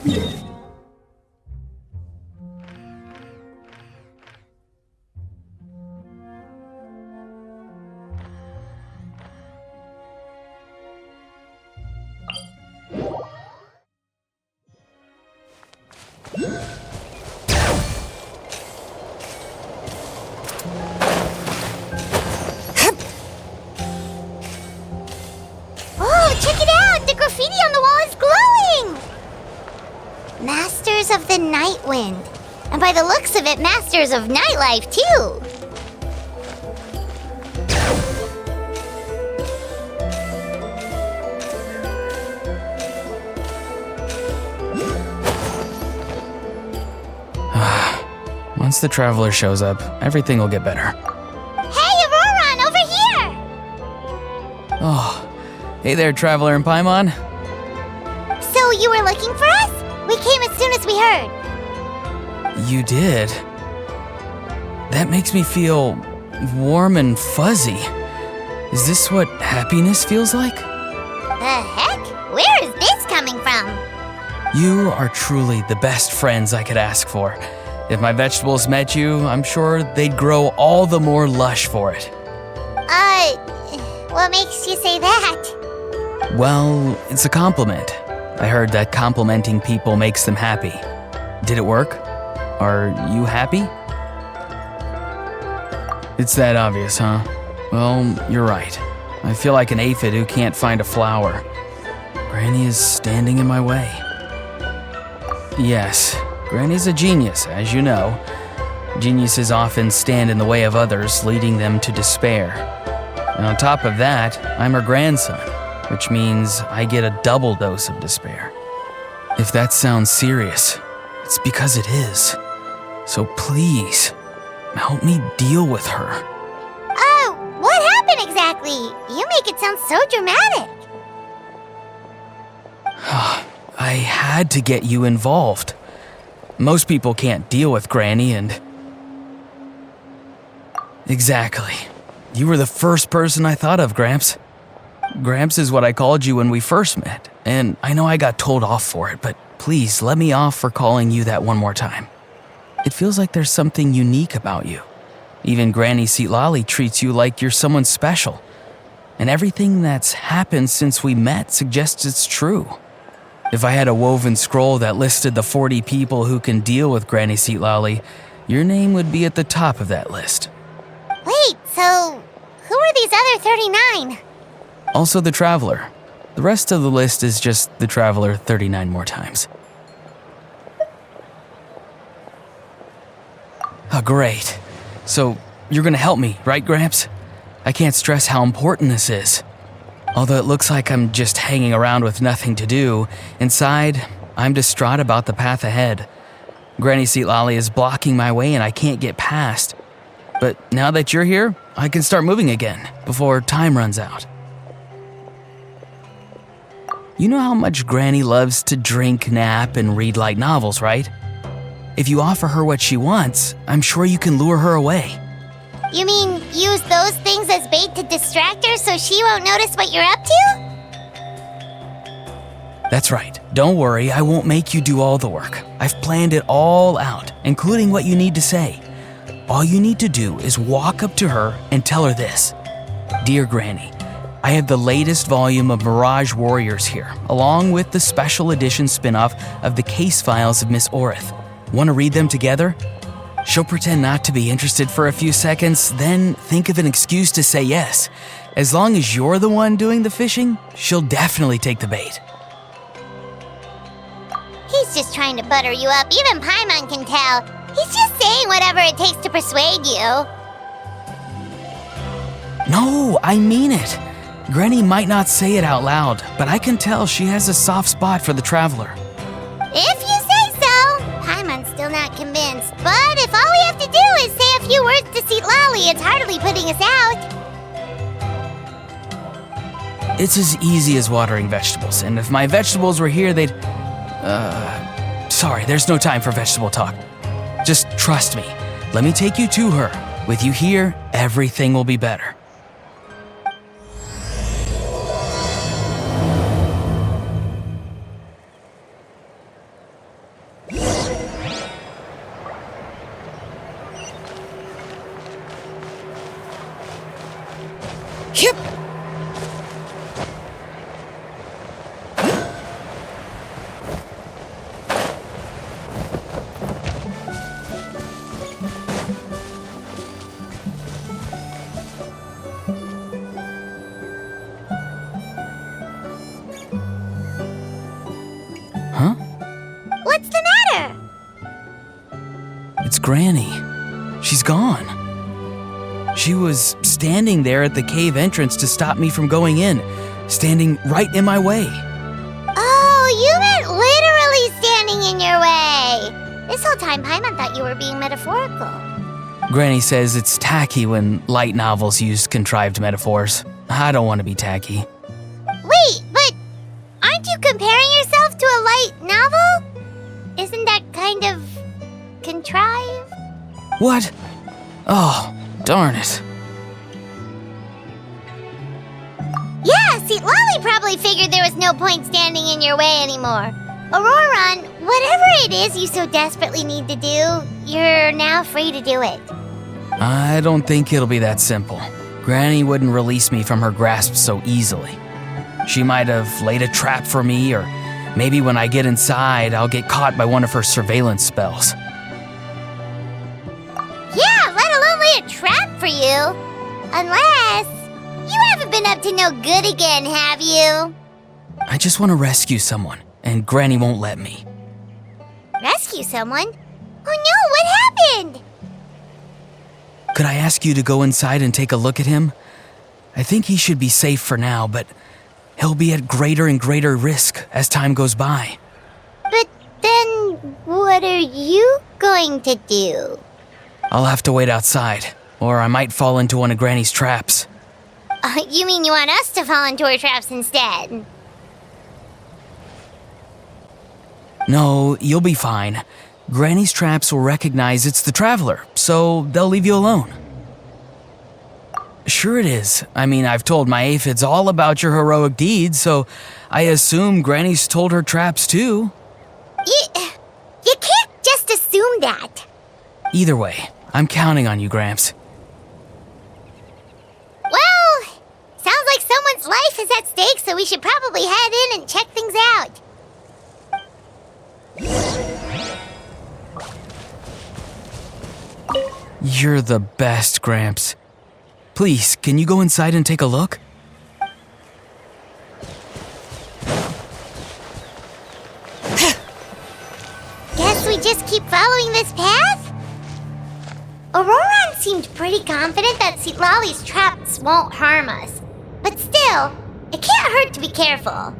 Check it out! The graffiti on the wall is glowing! Masters of the Night Wind. And by the looks of it, masters of nightlife, too. Once the Traveler shows up, everything will get better. Hey, Ororon, over here! Oh, hey there, Traveler and Paimon. So you were looking for us? We came as soon as we heard. You did? That makes me feel warm and fuzzy. Is this what happiness feels like? The heck? Where is this coming from? You are truly the best friends I could ask for. If my vegetables met you, I'm sure they'd grow all the more lush for it. What makes you say that? Well, it's a compliment. I heard that complimenting people makes them happy. Did it work? Are you happy? It's that obvious, huh? Well, you're right. I feel like an aphid who can't find a flower. Granny is standing in my way. Yes, Granny's a genius, as you know. Geniuses often stand in the way of others, leading them to despair. And on top of that, I'm her grandson, which means I get a double dose of despair. If that sounds serious, it's because it is. So please, help me deal with her. Oh, what happened exactly? You make it sound so dramatic. I had to get you involved. Most people can't deal with Granny and... Exactly. You were the first person I thought of, Gramps. Gramps is what I called you when we first met, and I know I got told off for it, but please let me off for calling you that one more time. It feels like there's something unique about you. Even Granny Citlali treats you like you're someone special. And everything that's happened since we met suggests it's true. If I had a woven scroll that listed the 40 people who can deal with Granny Citlali, your name would be at the top of that list. Wait, so who are these other 39? Also the Traveler. The rest of the list is just the Traveler 39 more times. Oh, great. So, you're gonna help me, right, Gramps? I can't stress how important this is. Although it looks like I'm just hanging around with nothing to do, inside, I'm distraught about the path ahead. Granny Citlali is blocking my way and I can't get past. But now that you're here, I can start moving again, before time runs out. You know how much Granny loves to drink, nap, and read light novels, right? If you offer her what she wants, I'm sure you can lure her away. You mean use those things as bait to distract her so she won't notice what you're up to? That's right. Don't worry, I won't make you do all the work. I've planned it all out, including what you need to say. All you need to do is walk up to her and tell her this. Dear Granny, I have the latest volume of Mirage Warriors here, along with the special edition spin-off of the case files of Miss Orith. Want to read them together? She'll pretend not to be interested for a few seconds, then think of an excuse to say yes. As long as you're the one doing the fishing, she'll definitely take the bait. He's just trying to butter you up. Even Paimon can tell. He's just saying whatever it takes to persuade you. No, I mean it. Granny might not say it out loud, but I can tell she has a soft spot for the Traveler. If you say so. Paimon's still not convinced, but if all we have to do is say a few words to Citlali, it's hardly putting us out. It's as easy as watering vegetables, and if my vegetables were here, they'd... Sorry, there's no time for vegetable talk. Just trust me. Let me take you to her. With you here, everything will be better. Huh? What's the matter? It's Granny. She's gone. She was standing there at the cave entrance to stop me from going in, standing right in my way. Oh, you meant literally standing in your way. This whole time, Paimon thought you were being metaphorical. Granny says it's tacky when light novels use contrived metaphors. I don't want to be tacky. Wait, but aren't you comparing yourself to a light novel? Isn't that kind of contrived? What? Oh, darn it. Yeah, Citlali probably figured there was no point standing in your way anymore. Ororon, whatever it is you so desperately need to do, you're now free to do it. I don't think it'll be that simple. Granny wouldn't release me from her grasp so easily. She might have laid a trap for me, or maybe when I get inside, I'll get caught by one of her surveillance spells. Yeah, let alone lay a trap for you. Unless you haven't been up to no good again, have you? I just want to rescue someone, and Granny won't let me. Rescue someone? Oh no, what happened? Could I ask you to go inside and take a look at him? I think he should be safe for now, but he'll be at greater and greater risk as time goes by. But then, what are you going to do? I'll have to wait outside, or I might fall into one of Granny's traps. You mean you want us to fall into her traps instead? No, you'll be fine. Granny's traps will recognize it's the traveler, so they'll leave you alone. Sure it is. I mean, I've told my aphids all about your heroic deeds, so I assume Granny's told her traps too. You can't just assume that. Either way, I'm counting on you, Gramps. Well, sounds like someone's life is at stake, so we should probably head in and check things out. You're the best, Gramps. Please, can you go inside and take a look? Guess we just keep following this path? Ororon seemed pretty confident that Citlali's traps won't harm us. But still, it can't hurt to be careful.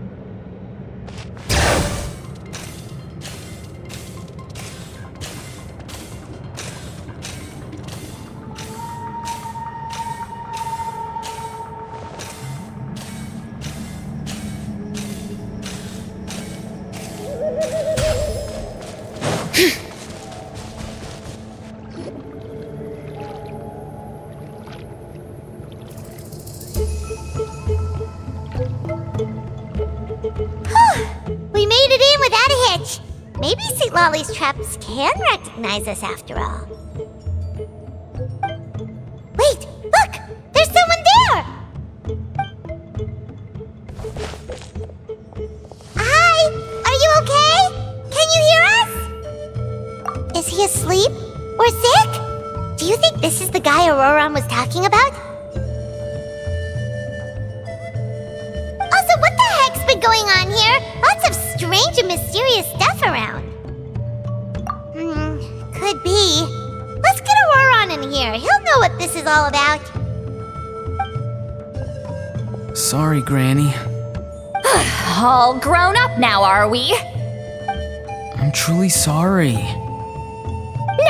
We made it in without a hitch. Maybe Citlali's traps can recognize us after all. Wait, look! There's someone there! Hi! Are you okay? Can you hear us? Is he asleep? Or sick? Do you think this is the guy Ororon was talking about? Also, what the heck's been going on here? Lots of strange and mysterious stuff around. Could be. Let's get Ororon in here. He'll know what this is all about. Sorry, Granny. All grown up now, are we? I'm truly sorry.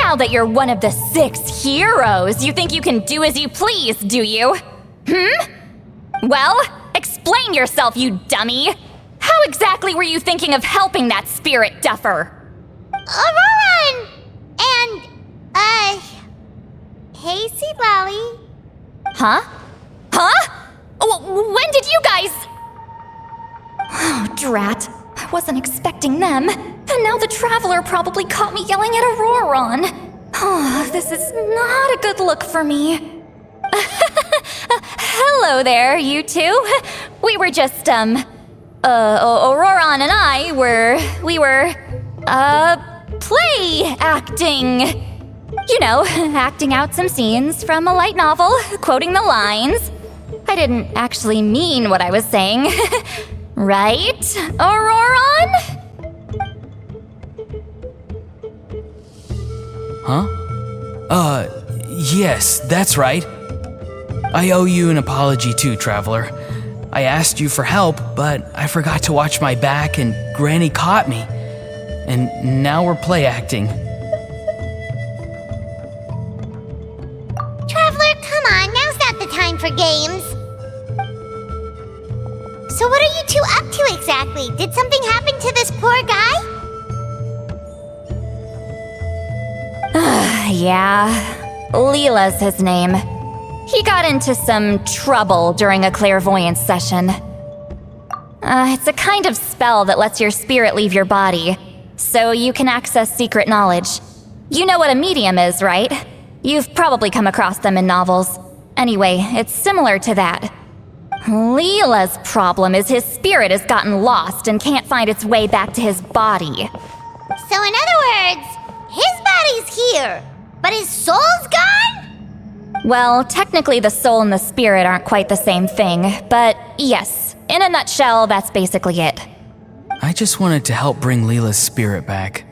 Now that you're one of the 6 heroes, you think you can do as you please, do you? Well, explain yourself, you dummy! How exactly were you thinking of helping that spirit duffer? Ororon! And, hey, Citlali. Huh? When did you guys... Oh, drat. I wasn't expecting them. And now the Traveler probably caught me yelling at Ororon. Oh, this is not a good look for me. Hello there, you two. We were just, Ororon and I we were play acting. You know, acting out some scenes from a light novel, quoting the lines. I didn't actually mean what I was saying. Right, Ororon? Yes, that's right. I owe you an apology too, Traveler. I asked you for help, but I forgot to watch my back and Granny caught me. And now we're play acting. Traveler, come on, now's not the time for games. So what are you two up to exactly? Did something happen to this poor guy? Yeah, Leela's his name. He got into some trouble during a clairvoyance session. It's a kind of spell that lets your spirit leave your body, so you can access secret knowledge. You know what a medium is, right? You've probably come across them in novels. Anyway, it's similar to that. Leela's problem is his spirit has gotten lost and can't find its way back to his body. So in other words, his body's here, but his soul's gone? Well, technically the soul and the spirit aren't quite the same thing, but yes, in a nutshell, that's basically it. I just wanted to help bring Leela's spirit back.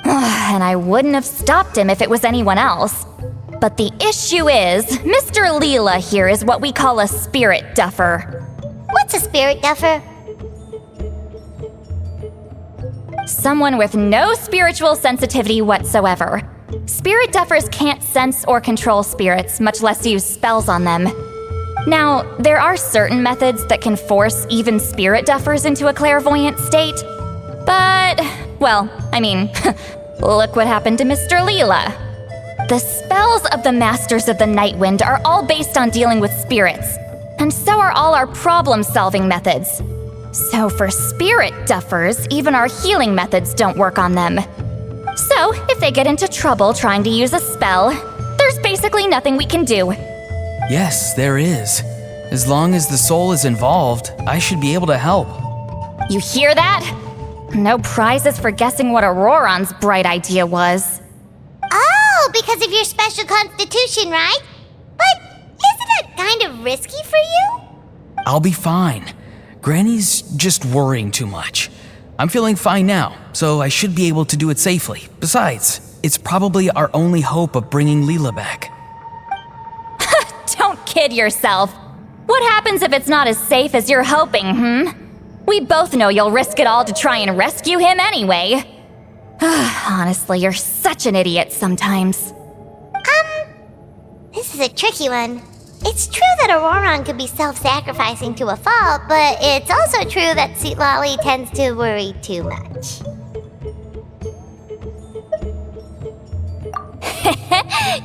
And I wouldn't have stopped him if it was anyone else. But the issue is, Mr. Leela here is what we call a spirit duffer. What's a spirit duffer? Someone with no spiritual sensitivity whatsoever. Spirit duffers can't sense or control spirits, much less use spells on them. Now, there are certain methods that can force even spirit duffers into a clairvoyant state, but, well, I mean, look what happened to Mr. Leela. The spells of the Masters of the Nightwind are all based on dealing with spirits, and so are all our problem-solving methods. So for spirit duffers, even our healing methods don't work on them. So, if they get into trouble trying to use a spell, there's basically nothing we can do. Yes, there is. As long as the soul is involved, I should be able to help. You hear that? No prizes for guessing what Ororon's bright idea was. Oh, because of your special constitution, right? But isn't that kind of risky for you? I'll be fine. Granny's just worrying too much. I'm feeling fine now, so I should be able to do it safely. Besides, it's probably our only hope of bringing Leela back. Don't kid yourself. What happens if it's not as safe as you're hoping, We both know you'll risk it all to try and rescue him anyway. Honestly, you're such an idiot sometimes. This is a tricky one. It's true that Ororon could be self-sacrificing to a fault, but it's also true that Citlali tends to worry too much.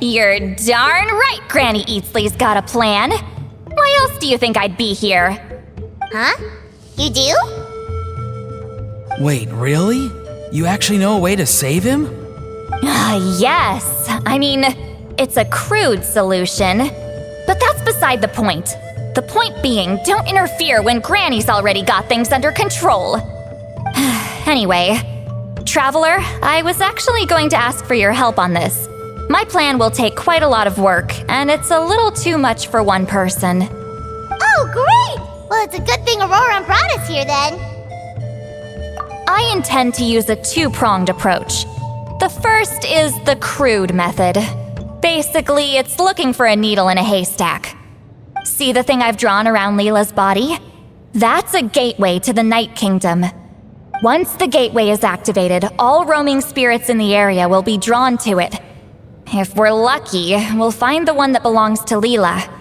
You're darn right Granny Eatsley's got a plan. Why else do you think I'd be here? Huh? You do? Wait, really? You actually know a way to save him? Yes. I mean, it's a crude solution. But that's beside the point. The point being, don't interfere when Granny's already got things under control. Anyway, Traveler, I was actually going to ask for your help on this. My plan will take quite a lot of work, and it's a little too much for one person. Oh, great! Well, it's a good thing Ororon brought us here then. I intend to use a two-pronged approach. The first is the crude method. Basically, it's looking for a needle in a haystack. See the thing I've drawn around Leela's body? That's a gateway to the Night Kingdom. Once the gateway is activated, all roaming spirits in the area will be drawn to it. If we're lucky, we'll find the one that belongs to Leela.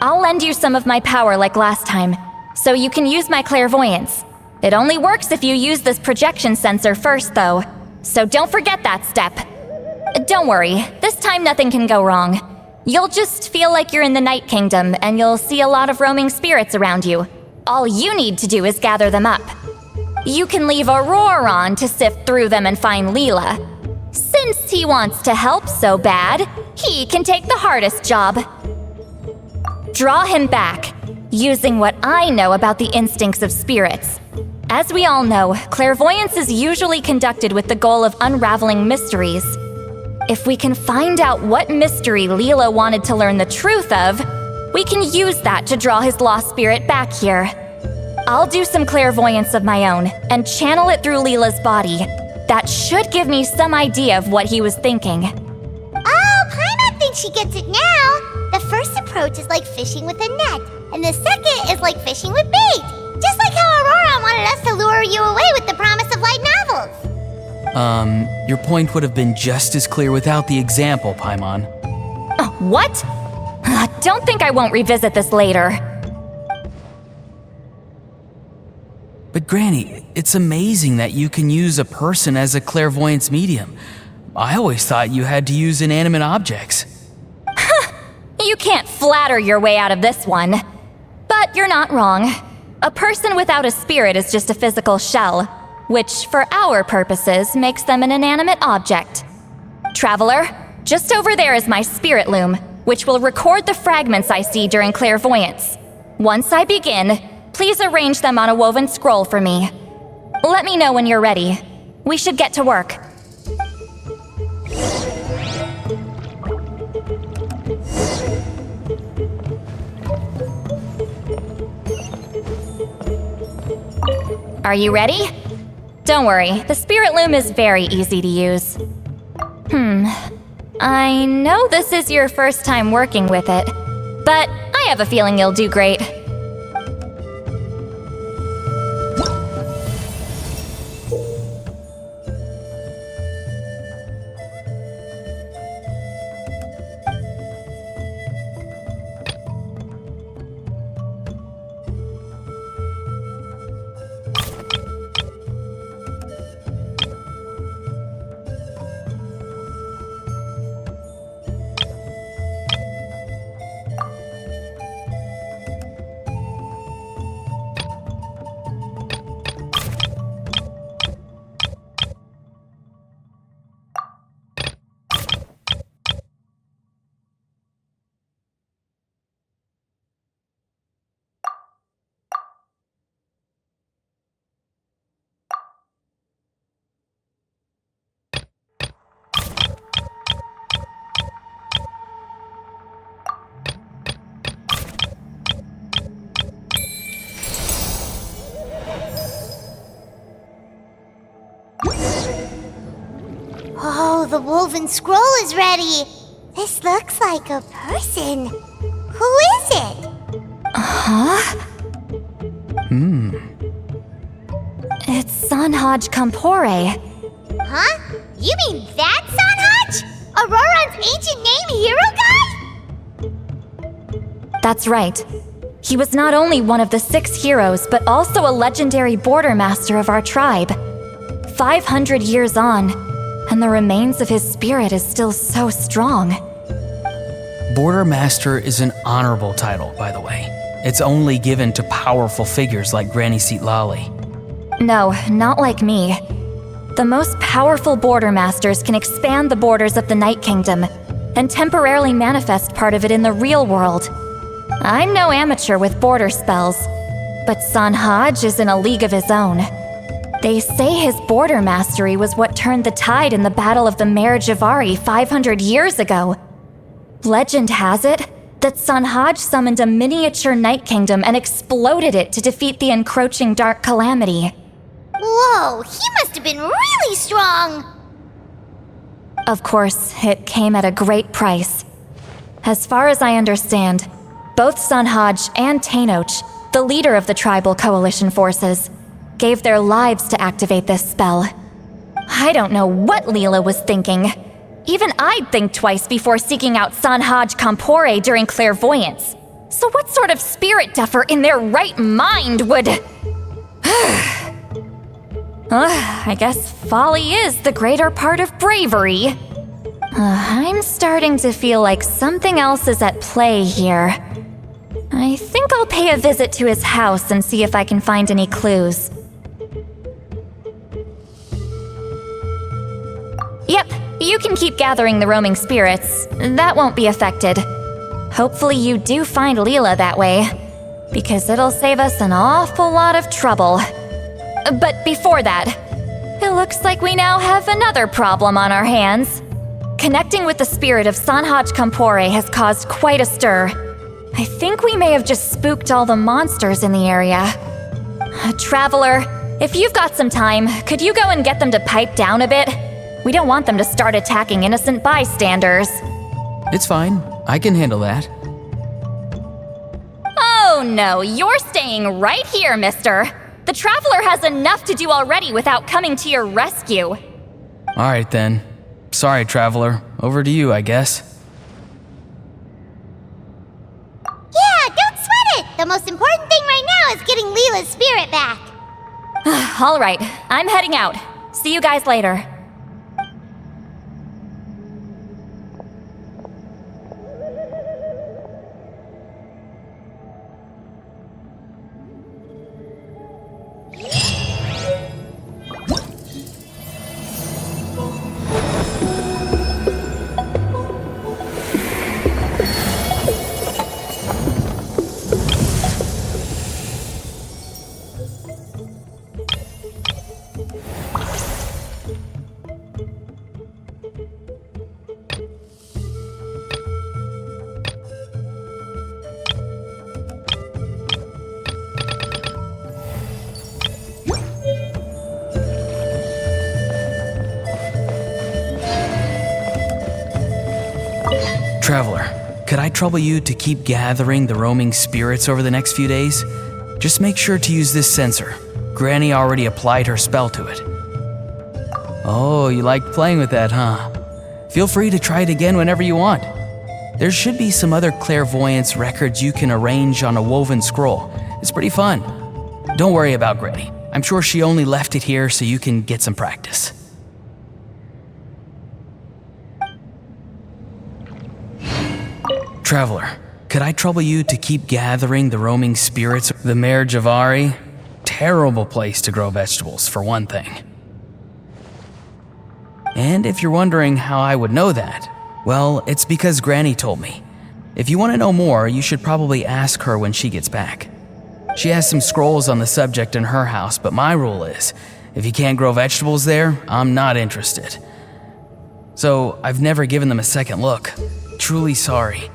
I'll lend you some of my power like last time, so you can use my clairvoyance. It only works if you use this projection sensor first, though, so don't forget that step. Don't worry, this time nothing can go wrong. You'll just feel like you're in the Night Kingdom, and you'll see a lot of roaming spirits around you. All you need to do is gather them up. You can leave Ororon to sift through them and find Leela. Since he wants to help so bad, he can take the hardest job. Draw him back, using what I know about the instincts of spirits. As we all know, clairvoyance is usually conducted with the goal of unraveling mysteries. If we can find out what mystery Leela wanted to learn the truth of, we can use that to draw his lost spirit back here. I'll do some clairvoyance of my own and channel it through Leela's body. That should give me some idea of what he was thinking. Oh, Paimon! and she gets it now. The first approach is like fishing with a net, and the second is like fishing with bait. Just like how Ororon wanted us to lure you away with the promise of light novels. Your point would have been just as clear without the example, Paimon. What? Don't think I won't revisit this later. But Granny, it's amazing that you can use a person as a clairvoyance medium. I always thought you had to use inanimate objects. You can't flatter your way out of this one. But you're not wrong. A person without a spirit is just a physical shell, which, for our purposes, makes them an inanimate object. Traveler, just over there is my spirit loom, which will record the fragments I see during clairvoyance. Once I begin, please arrange them on a woven scroll for me. Let me know when you're ready. We should get to work. Are you ready? Don't worry, the spirit loom is very easy to use. I know this is your first time working with it, but I have a feeling you'll do great. Oh, the woven scroll is ready. This looks like a person. Who is it? It's Sanhaj Kampore. Huh? You mean that Sanhaj? Ororon's ancient name hero guy? That's right. He was not only one of the 6 heroes, but also a legendary border master of our tribe. 500 years on, and the remains of his spirit is still so strong. Border Master is an honorable title, by the way. It's only given to powerful figures like Granny Citlali. No, not like me. The most powerful border masters can expand the borders of the Night Kingdom and temporarily manifest part of it in the real world. I'm no amateur with border spells, but Sanhaj is in a league of his own. They say his border mastery was what turned the tide in the Battle of the Mare Javari 500 years ago. Legend has it that Sanhaj summoned a miniature Night Kingdom and exploded it to defeat the encroaching Dark Calamity. Whoa, he must have been really strong! Of course, it came at a great price. As far as I understand, both Sanhaj and Teyvat, the leader of the tribal coalition forces, gave their lives to activate this spell. I don't know what Leela was thinking. Even I'd think twice before seeking out Sanhaj Kampore during clairvoyance. So what sort of spirit duffer in their right mind would... I guess folly is the greater part of bravery. I'm starting to feel like something else is at play here. I think I'll pay a visit to his house and see if I can find any clues. Yep, you can keep gathering the roaming spirits. That won't be affected. Hopefully you do find Leela that way, because it'll save us an awful lot of trouble. But before that, it looks like we now have another problem on our hands. Connecting with the spirit of Sanhaj Kampore has caused quite a stir. I think we may have just spooked all the monsters in the area. Traveler, if you've got some time, could you go and get them to pipe down a bit? We don't want them to start attacking innocent bystanders. It's fine. I can handle that. Oh no, you're staying right here, mister. The Traveler has enough to do already without coming to your rescue. All right then. Sorry, Traveler. Over to you, I guess. Yeah, don't sweat it! The most important thing right now is getting Leela's spirit back. All right, I'm heading out. See you guys later. Traveler, could I trouble you to keep gathering the roaming spirits over the next few days? Just make sure to use this sensor. Granny already applied her spell to it. Oh, you liked playing with that, huh? Feel free to try it again whenever you want. There should be some other clairvoyance records you can arrange on a woven scroll. It's pretty fun. Don't worry about Granny. I'm sure she only left it here so you can get some practice. Traveler, could I trouble you to keep gathering the roaming spirits? The Mare Javari? Terrible place to grow vegetables, for one thing. And if you're wondering how I would know that, well, it's because Granny told me. If you want to know more, you should probably ask her when she gets back. She has some scrolls on the subject in her house, but my rule is, if you can't grow vegetables there, I'm not interested. So I've never given them a second look. Truly sorry.